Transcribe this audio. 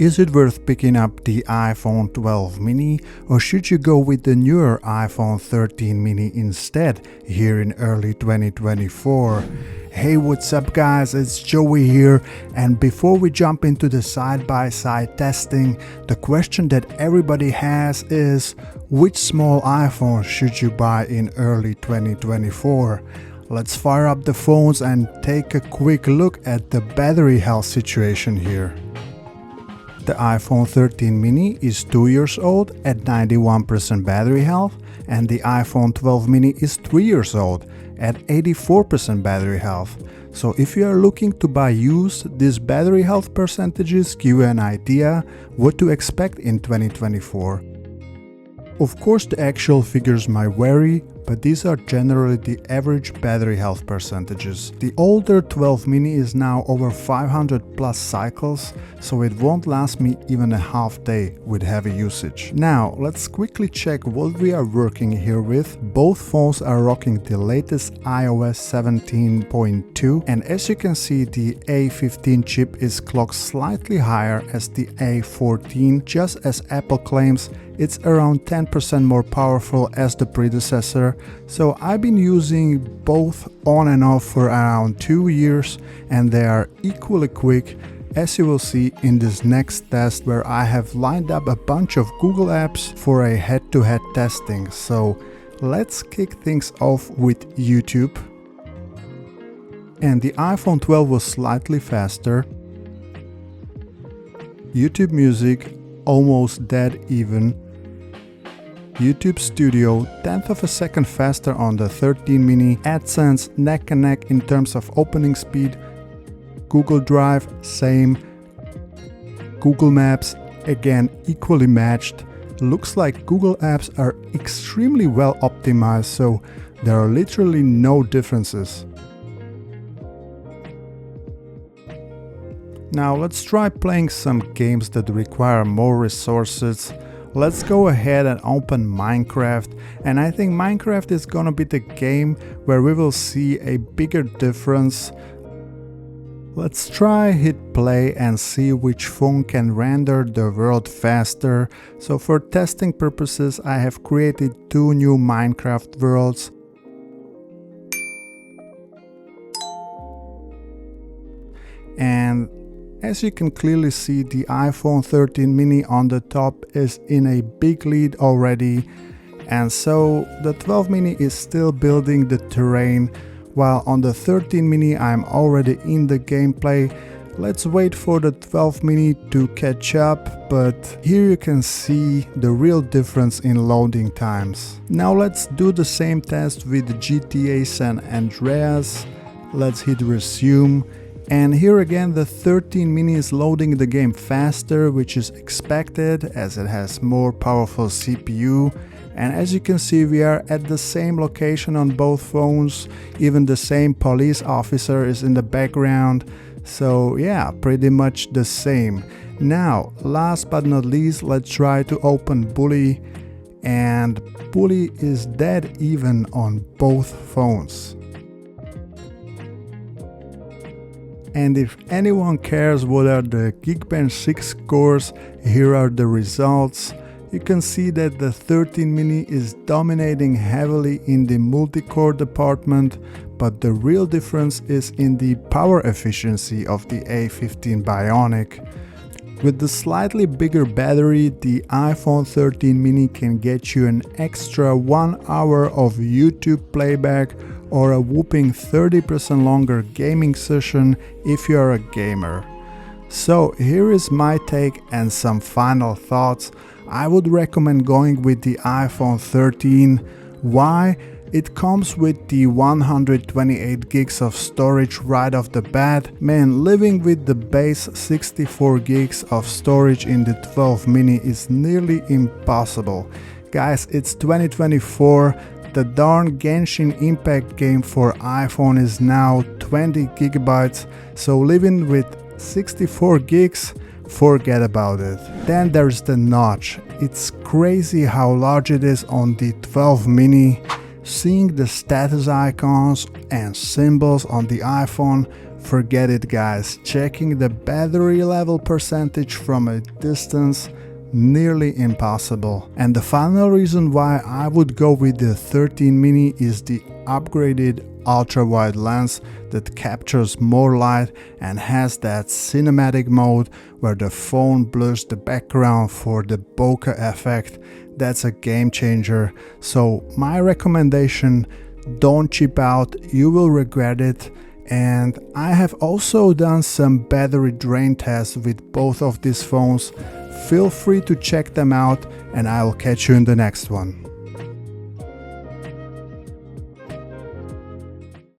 Is it worth picking up the iPhone 12 mini, or should you go with the newer iPhone 13 mini instead here in early 2024? Hey, what's up guys, it's Joey here, and before we jump into the side-by-side testing, the question that everybody has is, which small iPhone should you buy in early 2024? Let's fire up the phones and take a quick look at the battery health situation here. The iPhone 13 mini is 2 years old at 91% battery health, and the iPhone 12 mini is 3 years old at 84% battery health. So if you are looking to buy used, these battery health percentages give you an idea what to expect in 2024. Of course, the actual figures might vary, but these are generally the average battery health percentages. The older 12 mini is now over 500 plus cycles, so it won't last me even a half day with heavy usage. Now, let's quickly check what we are working here with. Both phones are rocking the latest iOS 17.2, and as you can see, the A15 chip is clocked slightly higher as the A14, just as Apple claims it's around 10% more powerful as the predecessor. So I've been using both on and off for around 2 years, and they are equally quick, as you will see in this next test, where I have lined up a bunch of Google apps for a head-to-head testing. So let's kick things off with YouTube. And the iPhone 12 was slightly faster. YouTube Music almost dead even. YouTube Studio 1/10 of a second faster on the 13 mini. AdSense neck and neck in terms of opening speed. Google Drive same. Google Maps again equally matched. Looks like Google apps are extremely well optimized, so there are literally no differences. Now let's try playing some games that require more resources. Let's go ahead and open Minecraft, and I think Minecraft is gonna be the game where we will see a bigger difference. Let's try hit play and see which phone can render the world faster. So for testing purposes, I have created 2 new Minecraft worlds. And as you can clearly see, the iPhone 13 mini on the top is in a big lead already, and so the 12 mini is still building the terrain, while on the 13 mini I'm already in the gameplay. Let's wait for the 12 mini to catch up, but here you can see the real difference in loading times. Now let's do the same test with GTA San Andreas. Let's hit resume. And here again the 13 mini is loading the game faster, which is expected as it has more powerful CPU. And as you can see, we are at the same location on both phones. Even the same police officer is in the background. So yeah, pretty much the same. Now, last but not least, let's try to open Bully. And Bully is dead even on both phones. And if anyone cares what are the Geekbench 6 scores, here are the results. You can see that the 13 mini is dominating heavily in the multi-core department, but the real difference is in the power efficiency of the A15 Bionic. With the slightly bigger battery, the iPhone 13 mini can get you an extra 1 hour of YouTube playback or a whopping 30% longer gaming session if you are a gamer. So here is my take and some final thoughts. I would recommend going with the iPhone 13. Why? It comes with the 128 gigs of storage right off the bat. Man, living with the base 64 gigs of storage in the 12 mini is nearly impossible. Guys, it's 2024. The darn Genshin Impact game for iPhone is now 20 gigabytes, so living with 64 gigs, forget about it. Then there's the notch. It's crazy how large it is on the 12 mini. Seeing the status icons and symbols on the iPhone Forget it guys, checking the battery level percentage from a distance nearly impossible. And the final reason why I would go with the 13 mini is the upgraded ultra-wide lens that captures more light and has that cinematic mode where the phone blurs the background for the bokeh effect. That's a game changer. So my recommendation, don't cheap out, you will regret it. And I have also done some battery drain tests with both of these phones. Feel free to check them out and I'll catch you in the next one.